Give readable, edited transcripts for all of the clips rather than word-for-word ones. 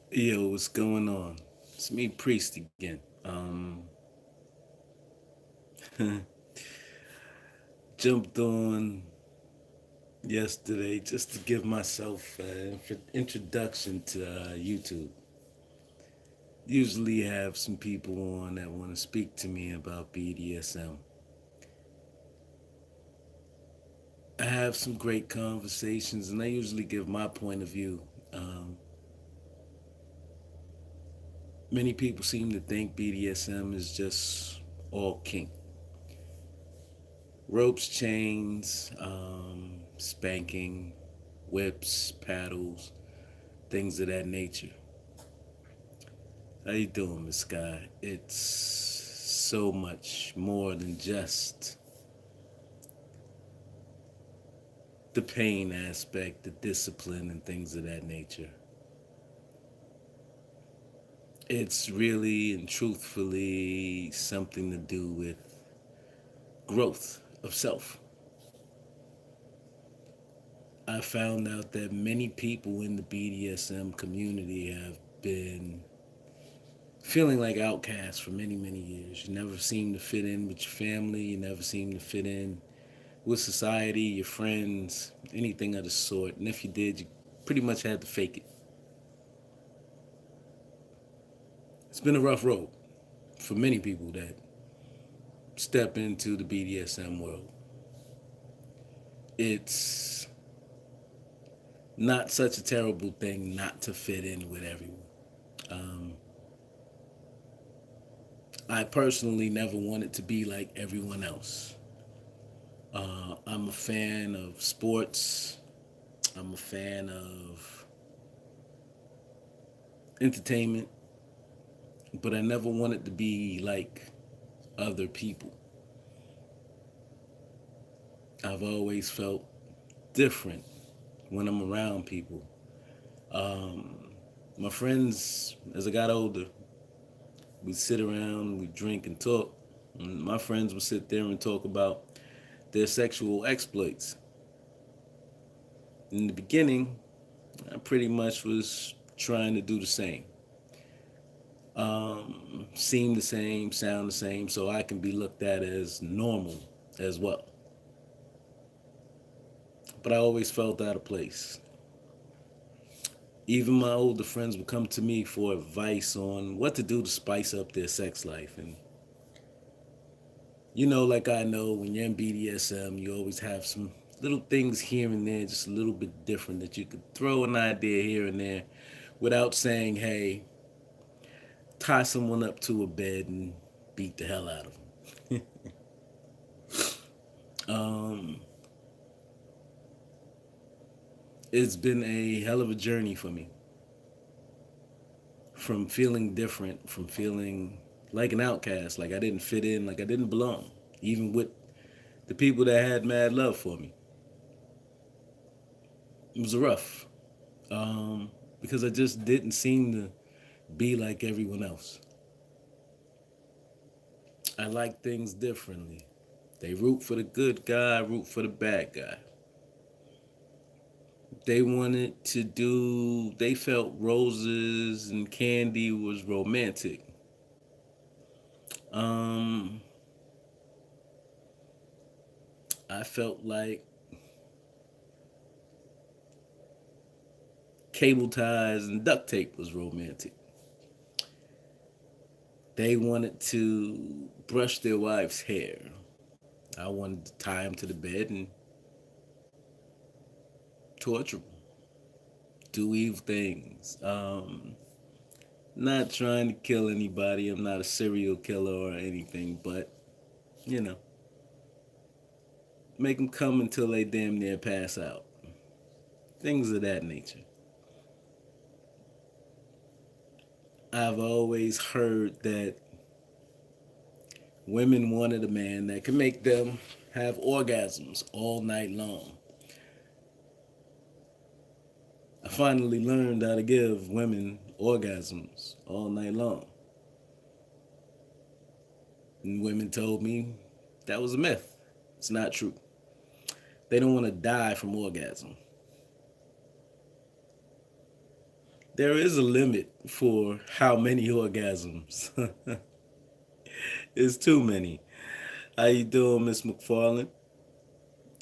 Yo, what's going on? It's me, Priest, again. Jumped on yesterday just to give myself an introduction to YouTube. Usually have some people on that want to speak to me about BDSM. I have some great conversations, and I usually give my point of view. Um, Many people seem to think BDSM is just all kink. Ropes, chains, spanking, whips, paddles, things of that nature. How you doing, Miss Sky? It's so much more than just the pain aspect, the discipline, and things of that nature. It's really and truthfully something to do with growth of self. I found out that many people in the BDSM community have been feeling like outcasts for many, many years. You never seem to fit in with your family, you never seem to fit in with society, your friends, anything of the sort. And if you did, you pretty much had to fake it. It's been a rough road for many people that step into the BDSM world. It's not such a terrible thing not to fit in with everyone. Um, I personally never wanted to be like everyone else. I'm a fan of sports. I'm a fan of entertainment, but I never wanted to be like other people. I've always felt different when I'm around people. Um, my friends, as I got older, we sit around, we drink and talk. And my friends would sit there and talk about their sexual exploits. In the beginning, I pretty much was trying to do the same. Seem the same, sound the same, so I can be looked at as normal as well. But I always felt out of place. Even my older friends would come to me for advice on what to do to spice up their sex life. And like I know when you're in BDSM, you always have some little things here and there, just a little bit different that you could throw an idea here and there without saying, hey, tie someone up to a bed and beat the hell out of them. um, it's been a hell of a journey for me. From feeling different, from feeling like an outcast, like I didn't fit in, like I didn't belong, even with the people that had mad love for me. It was rough because I just didn't seem to be like everyone else. I like things differently. They root for the good guy, root for the bad guy. They wanted to do, they felt roses and candy was romantic. Um, I felt like cable ties and duct tape was romantic. They wanted to brush their wife's hair. I wanted to tie them to the bed and torture them, do evil things. Not trying to kill anybody. I'm not a serial killer or anything, but you know, make them come until they damn near pass out. Things of that nature. I've always heard that women wanted a man that could make them have orgasms all night long. I finally learned how to give women orgasms all night long. And women told me that was a myth. It's not true. They don't want to die from orgasm. there is a limit for how many orgasms. It's too many. How you doing, Miss McFarland?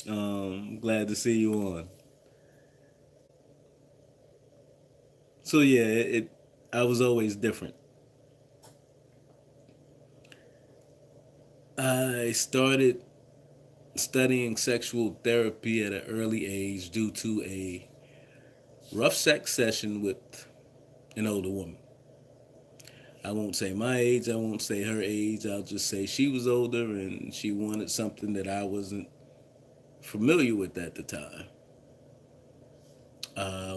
Glad to see you on. So yeah, I was always different. I started studying sexual therapy at an early age due to a rough sex session with an older woman. I won't say my age, I won't say her age, I'll just say she was older and she wanted something that I wasn't familiar with at the time.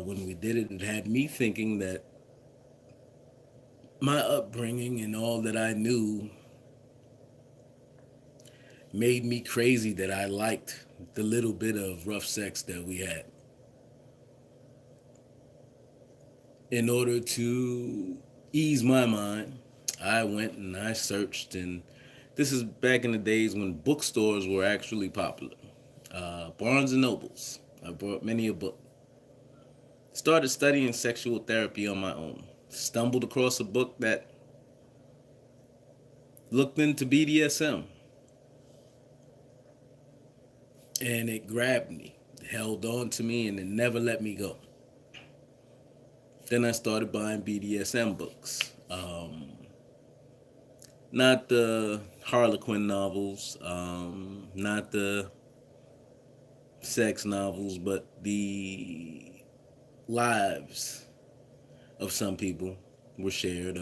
When we did it, it had me thinking that my upbringing and all that I knew made me crazy that I liked the little bit of rough sex that we had. In order to ease my mind, I went and I searched, and this is back in the days when bookstores were actually popular. Barnes and Nobles. I bought many a book. Started studying sexual therapy on my own. Stumbled across a book that looked into BDSM, and it grabbed me, held on to me, and it never let me go. Then I started buying BDSM books. Not the Harlequin novels, not the sex novels, but the lives of some people were shared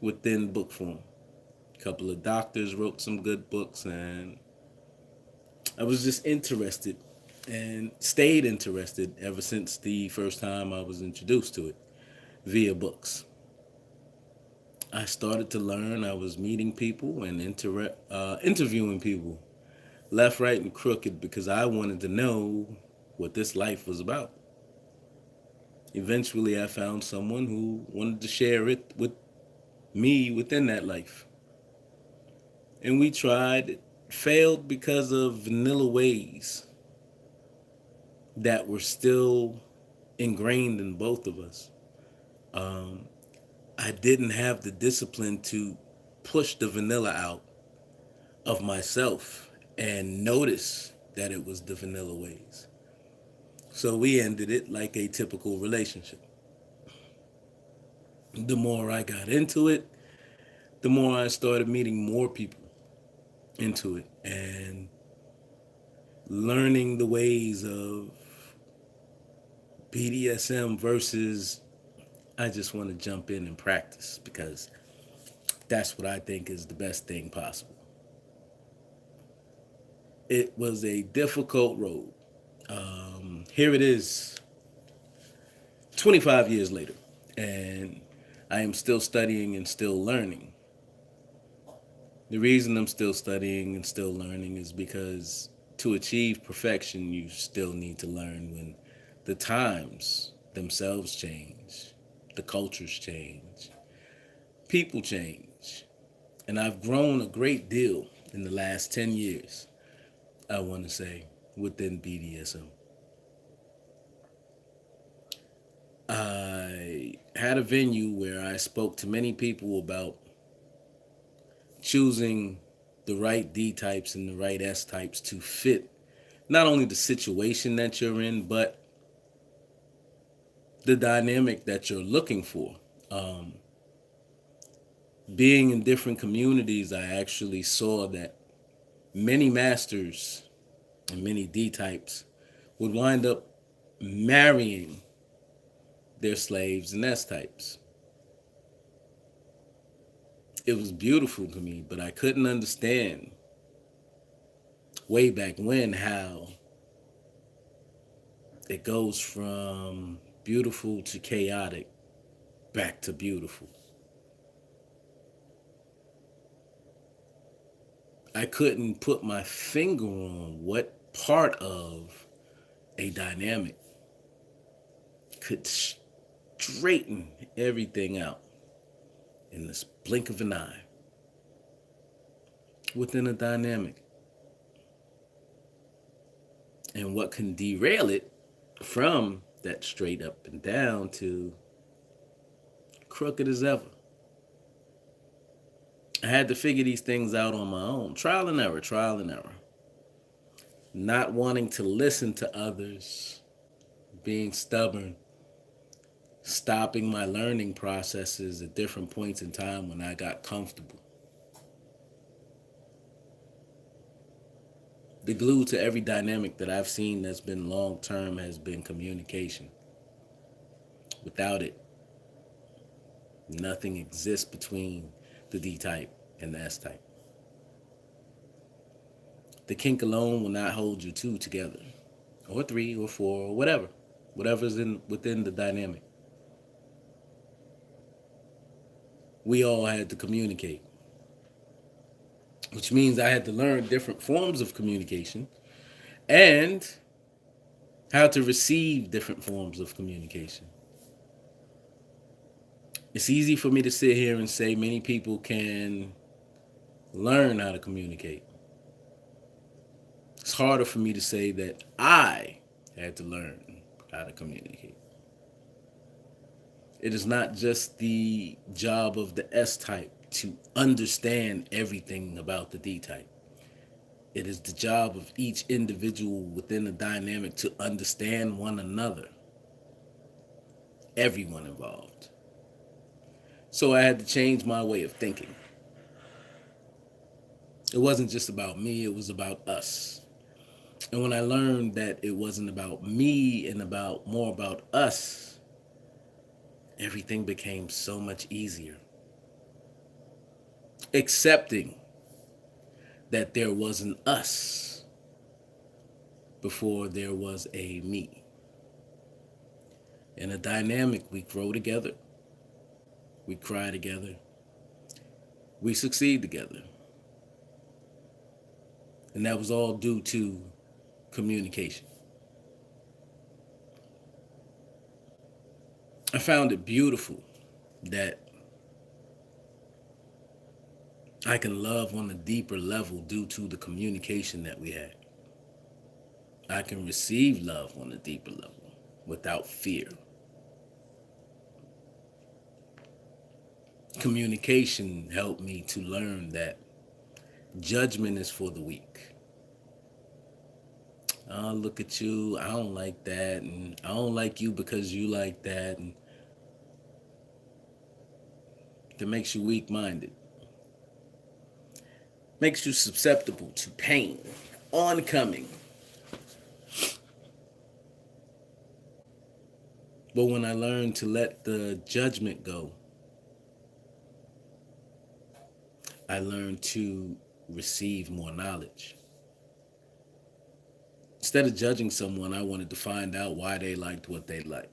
within book form. A couple of doctors wrote some good books, and I was just interested and stayed interested ever since the first time I was introduced to it via books. I started to learn. I was meeting people and interviewing people left, right, and crooked because I wanted to know what this life was about. Eventually, I found someone who wanted to share it with me within that life. And we tried, it failed because of vanilla ways that were still ingrained in both of us. Um, I didn't have the discipline to push the vanilla out of myself and notice that it was the vanilla ways. So we ended it like a typical relationship. The more I got into it, the more I started meeting more people into it and learning the ways of BDSM versus I just want to jump in and practice because that's what I think is the best thing possible. It was a difficult road. Here it is 25 years later, and I am still studying and still learning. The reason I'm still studying and still learning is because to achieve perfection, you still need to learn when the times themselves change, the cultures change, people change. And I've grown a great deal in the last 10 years, I want to say, within BDSM. I had a venue where I spoke to many people about choosing the right D types and the right S types to fit not only the situation that you're in, but the dynamic that you're looking for. Um, Being in different communities, I actually saw that many masters and many D types would wind up marrying their slaves and S types. It was beautiful to me, but I couldn't understand way back when how it goes from beautiful to chaotic back to beautiful. I couldn't put my finger on what part of a dynamic could straighten everything out in this blink of an eye within a dynamic, and what can derail it from that straight up and down to crooked as ever. I had to figure these things out on my own. Trial and error, trial and error. Not wanting to listen to others, being stubborn, stopping my learning processes at different points in time when I got comfortable. The glue to every dynamic that I've seen that's been long term has been communication. Without it, nothing exists between the D type and the S type. The kink alone will not hold you two together, or three, or four, or whatever. Whatever's within the dynamic. We all had to communicate, which means I had to learn different forms of communication and how to receive different forms of communication. It's easy for me to sit here and say many people can learn how to communicate. It's harder for me to say that I had to learn how to communicate. It is not just the job of the S type to understand everything about the D type. It is the job of each individual within the dynamic to understand one another. Everyone involved. So I had to change my way of thinking. It wasn't just about me, it was about us. And when I learned that it wasn't about me and more about us, everything became so much easier. Accepting that there was an us before there was a me. In a dynamic, we grow together, we cry together, we succeed together. And that was all due to communication. I found it beautiful that I can love on a deeper level due to the communication that we had. I can receive love on a deeper level without fear. Communication helped me to learn that judgment is for the weak. Oh, look at you, I don't like that, and I don't like you because you like that, and that makes you weak-minded. Makes you susceptible to pain, oncoming. But when I learned to let the judgment go, I learned to receive more knowledge. Instead of judging someone, I wanted to find out why they liked what they liked.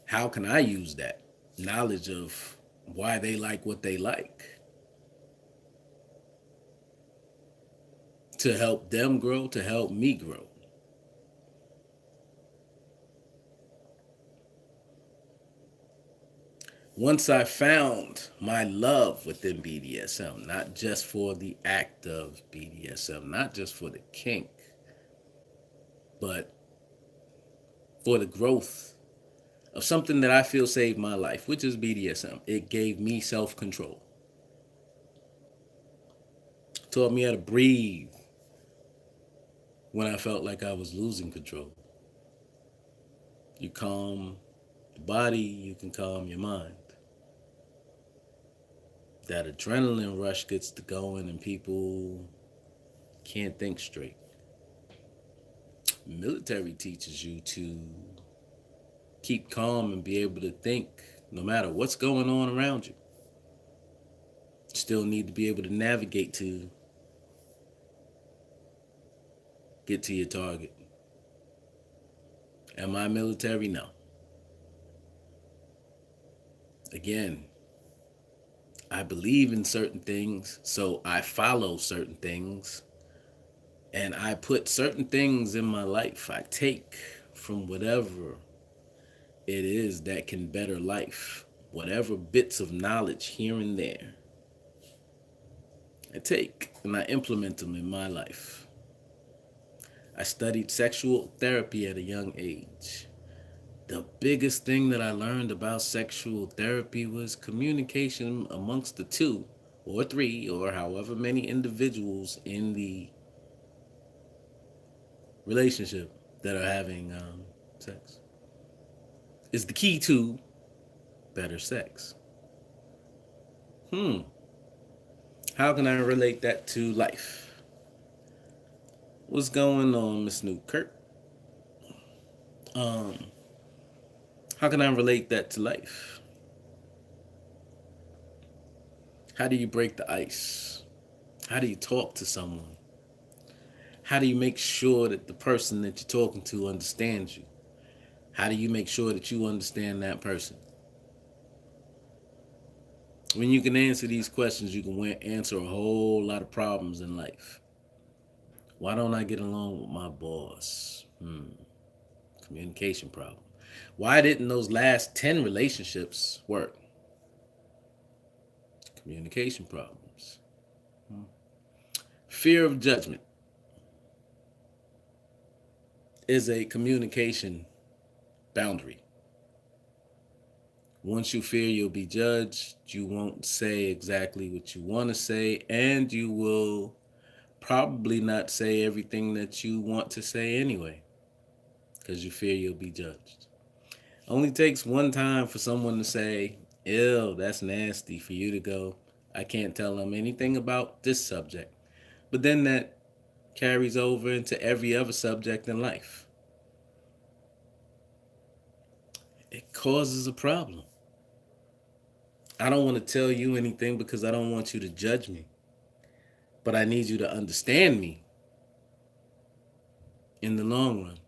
How can I use that knowledge of why they like what they like to help them grow, to help me grow? Once I found my love within BDSM, not just for the act of BDSM, not just for the kink, but for the growth of something that I feel saved my life, which is BDSM. It gave me self-control. Taught me how to breathe when I felt like I was losing control. You calm the body, you can calm your mind. That adrenaline rush gets to going and people can't think straight. Military teaches you to keep calm and be able to think no matter what's going on around you. Still need to be able to navigate to get to your target. Am I military? No. Again, I believe in certain things, so I follow certain things, and I put certain things in my life. I take from whatever it is that can better life, whatever bits of knowledge here and there. I take and I implement them in my life. I studied sexual therapy at a young age. The biggest thing that I learned about sexual therapy was communication amongst the two or three or however many individuals in the relationship that are having sex is the key to better sex. Hmm. How can I relate that to life? What's going on, Miss Newkirk? Um, how can I relate that to life? How do you break the ice? How do you talk to someone? How do you make sure that the person that you're talking to understands you? How do you make sure that you understand that person? When you can answer these questions, you can answer a whole lot of problems in life. Why don't I get along with my boss? Communication problem. Why didn't those last 10 relationships work? Communication problems. Fear of judgment is a communication boundary. Once you fear you'll be judged, you won't say exactly what you want to say, and you will probably not say everything that you want to say anyway, because you fear you'll be judged. Only takes one time for someone to say, ew, that's nasty, for you to go, I can't tell them anything about this subject. But then that carries over into every other subject in life. It causes a problem. I don't want to tell you anything because I don't want you to judge me. But I need you to understand me in the long run.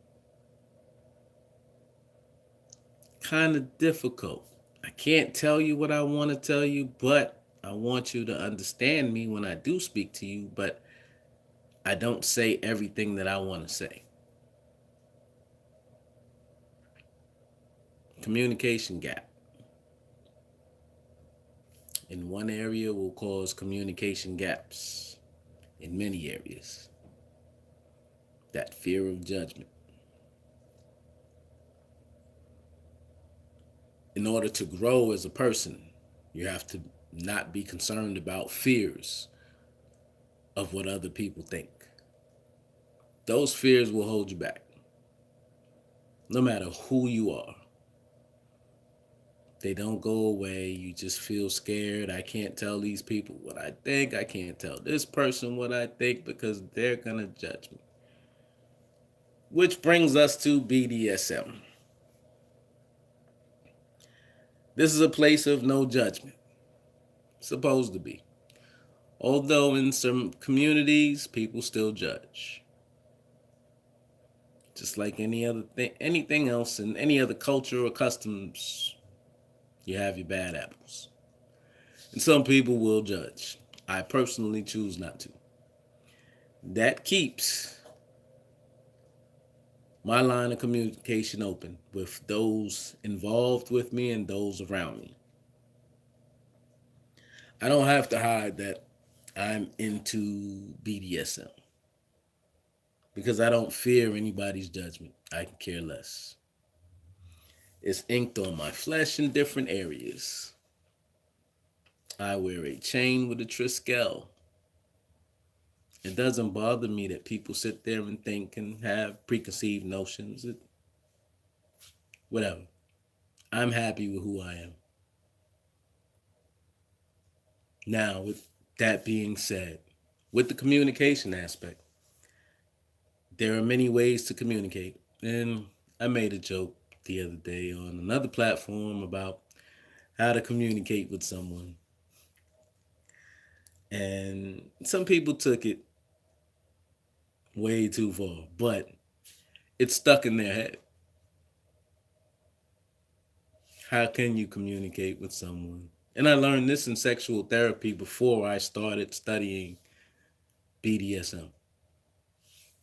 Kind of difficult. I can't tell you what I want to tell you, but I want you to understand me when I do speak to you, but I don't say everything that I want to say. Communication gap. In one area will cause communication gaps in many areas. That fear of judgment. In order to grow as a person, you have to not be concerned about fears of what other people think. Those fears will hold you back. No matter who you are, they don't go away. You just feel scared. I can't tell these people what I think. I can't tell this person what I think because they're going to judge me. Which brings us to B.D.S.M. This is a place of no judgment. Supposed to be. Although in some communities, people still judge. Just like any other thing, anything else in any other culture or customs, you have your bad apples. And some people will judge. I personally choose not to. That keeps my line of communication open with those involved with me and those around me. I don't have to hide that I'm into BDSM because I don't fear anybody's judgment. I can care less. It's inked on my flesh in different areas. I wear a chain with a Triskel. It doesn't bother me that people sit there and think and have preconceived notions. Whatever. I'm happy with who I am. Now, with that being said, with the communication aspect, there are many ways to communicate. And I made a joke the other day on another platform about how to communicate with someone. And some people took it way too far, but it's stuck in their head. How can you communicate with someone? And I learned this in sexual therapy before I started studying BDSM.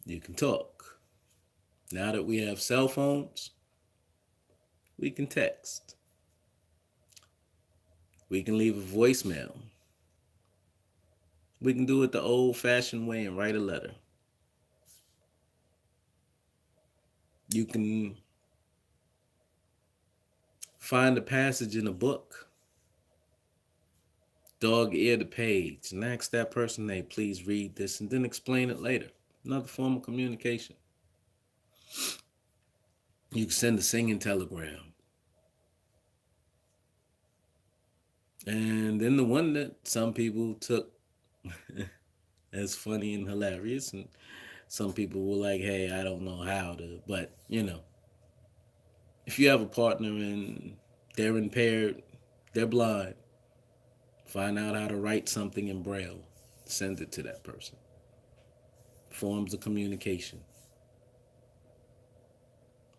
You can talk. Now that we have cell phones, we can text. We can leave a voicemail. We can do it the old fashioned way and write a letter. You can find a passage in a book, dog ear the page, and ask that person, hey, please read this, and then explain it later. Another form of communication. You can send a singing telegram. And then the one that some people took as funny and hilarious, and some people were like, hey, I don't know how to, but if you have a partner and they're impaired, they're blind, find out how to write something in Braille, send it to that person. Forms of communication.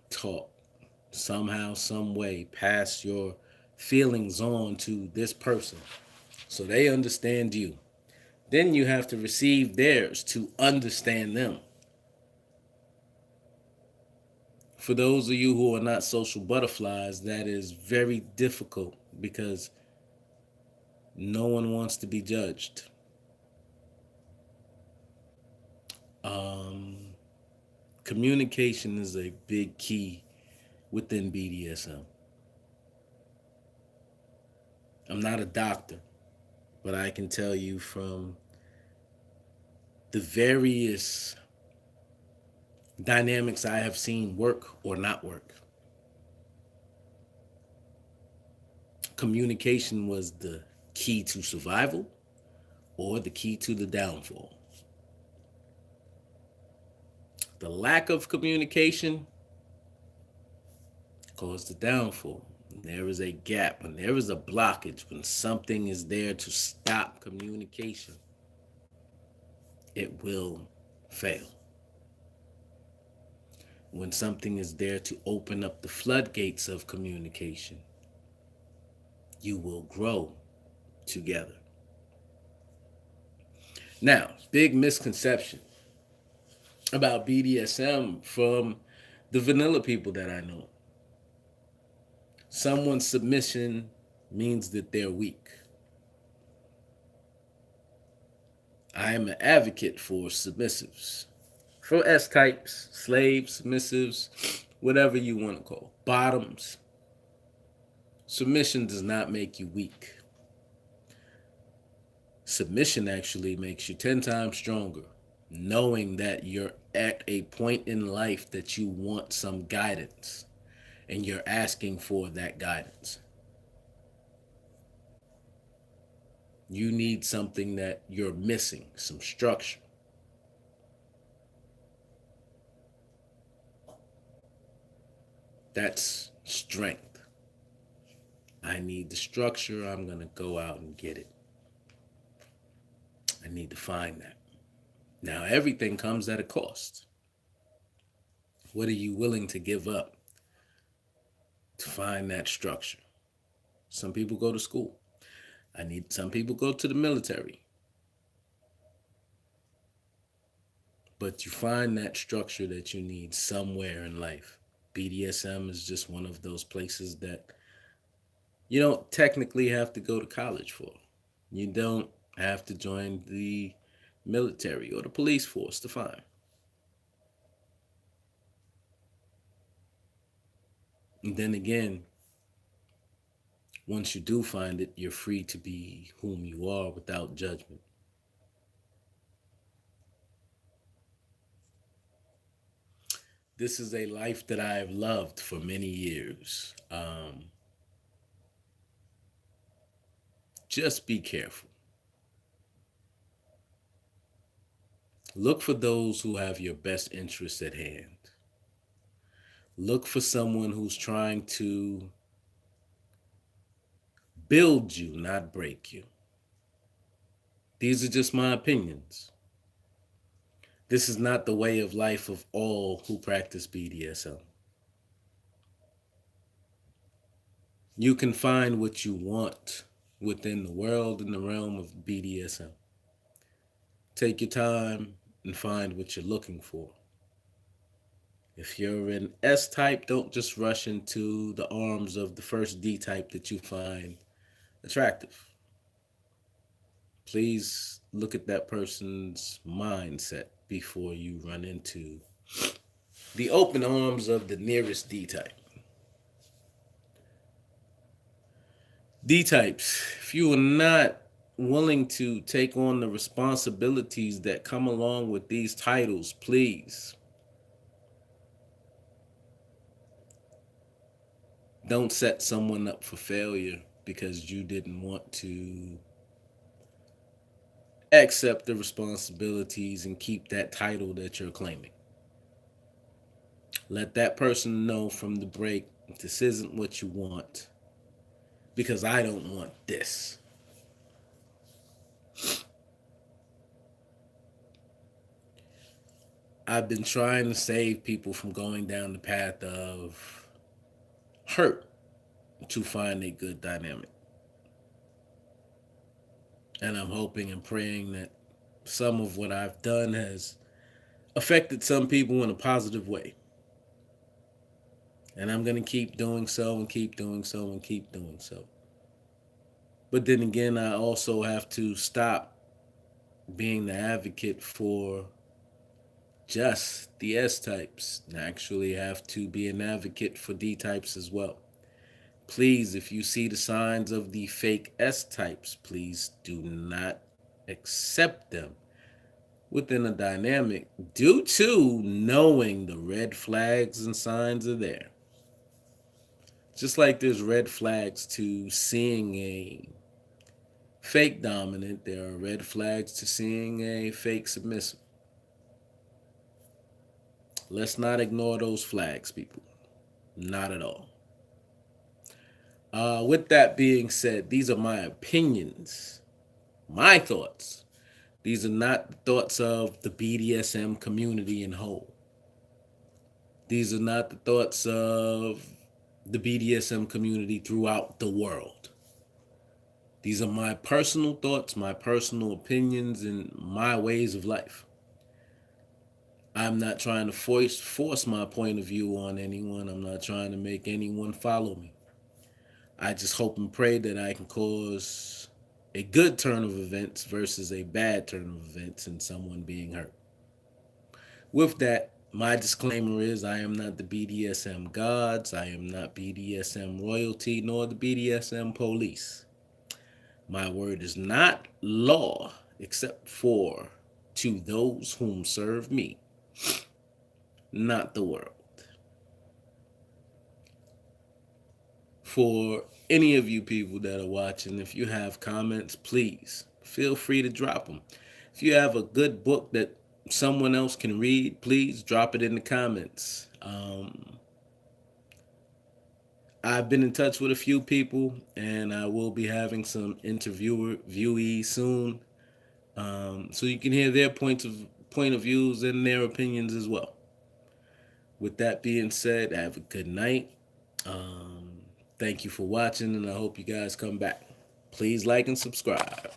Talk. Somehow, some way, pass your feelings on to this person so they understand you. Then you have to receive theirs to understand them. For those of you who are not social butterflies, that is very difficult because no one wants to be judged. Um, Communication is a big key within BDSM. I'm not a doctor, but I can tell you from the various dynamics I have seen work or not work, communication was the key to survival or the key to the downfall. The lack of communication caused the downfall. When there is a gap, when there is a blockage, when something is there to stop communication, it will fail. When something is there to open up the floodgates of communication, you will grow together. Now, big misconception about BDSM from the vanilla people that I know. Someone's submission means that they're weak. I am an advocate for submissives, for S types, slaves, submissives, whatever you want to call, bottoms. Submission does not make you weak. Submission actually makes you 10 times stronger, knowing that you're at a point in life that you want some guidance and you're asking for that guidance. You need something that you're missing, some structure. That's strength. I need the structure. I'm going to go out and get it. I need to find that. Now, everything comes at a cost. What are you willing to give up to find that structure? Some people go to school. Some people go to the military. But you find that structure that you need somewhere in life. BDSM is just one of those places that you don't technically have to go to college for. You don't have to join the military or the police force to find. And then again, once you do find it, you're free to be whom you are without judgment. This is a life that I have loved for many years. Just be careful. Look for those who have your best interests at hand. Look for someone who's trying to build you, not break you. These are just my opinions. This is not the way of life of all who practice BDSM. You can find what you want within the world and the realm of BDSM. Take your time and find what you're looking for. If you're an S type, don't just rush into the arms of the first D type that you find attractive. Please look at that person's mindset before you run into The open arms of the nearest D type. D types, if you are not willing to take on the responsibilities that come along with these titles, please don't set someone up for failure because you didn't want to accept the responsibilities and keep that title that you're claiming. Let that person know from the break this isn't what you want because I don't want this. I've been trying to save people from going down the path of hurt to find a good dynamic. And I'm hoping and praying that some of what I've done has affected some people in a positive way. And I'm going to keep doing so and keep doing so and keep doing so. But then again, I also have to stop being the advocate for just the S types and actually have to be an advocate for D types as well. Please, if you see the signs of the fake S types, please do not accept them within a dynamic due to knowing the red flags and signs are there. Just like there's red flags to seeing a fake dominant, there are red flags to seeing a fake submissive. Let's not ignore those flags, people. Not at all. With that being said, these are my opinions, my thoughts. These are not the thoughts of the B.D.S.M community in whole. These are not the thoughts of the B.D.S.M community throughout the world. These are my personal thoughts, my personal opinions, and my ways of life. I'm not trying to force my point of view on anyone. I'm not trying to make anyone follow me. I just hope and pray that I can cause a good turn of events versus a bad turn of events and someone being hurt. With that, my disclaimer is I am not the B.D.S.M gods, I am not B.D.S.M royalty, nor the B.D.S.M police. My word is not law, except for to those whom serve me, not the world. For any of you people that are watching, if you have comments, please feel free to drop them. If you have a good book that someone else can read, please drop it in the comments. I've been in touch with a few people, and I will be having some interviewees soon, so you can hear their point of views and their opinions as well. With that being said, have a good night. Thank you for watching, and I hope you guys come back. Please like and subscribe.